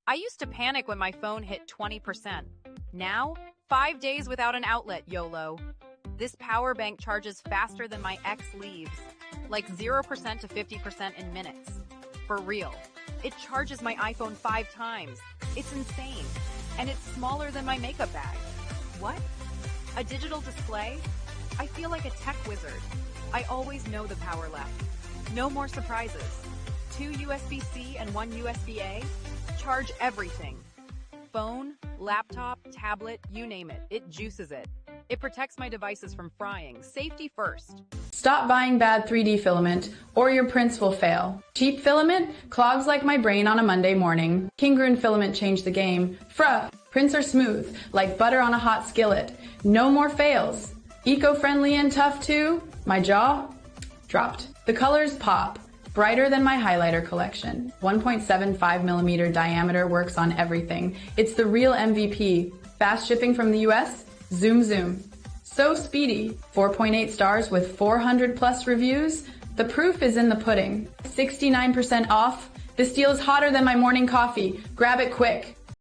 I used to panic when my phone hit 20%. Now, 5 days without an outlet, YOLO. This power bank charges faster than my ex leaves, like 0% to 50% in minutes. For real. It charges my iPhone 5 times. It's insane. And it's smaller than my makeup bag. What? A digital display? I feel like a tech wizard. I always know the power left. No more surprises. 2 USB-C and 1 USB-A? Charge everything. Phone, laptop, tablet, you name it. It juices it. It protects my devices from frying. Safety first. Stop buying bad 3D filament, or your prints will fail. Cheap filament clogs like my brain on a Monday morning. KINGROON filament changed the game. Prints are smooth, like butter on a hot skillet. No more fails. Eco-friendly and tough too. My jaw dropped. The colors pop. Brighter than my highlighter collection. 1.75mm diameter works on everything. It's the real MVP. Fast shipping from the US? Zoom zoom. So speedy. 4.8 stars with 400 plus reviews. The proof is in the pudding. 69% off. This deal is hotter than my morning coffee. Grab it quick.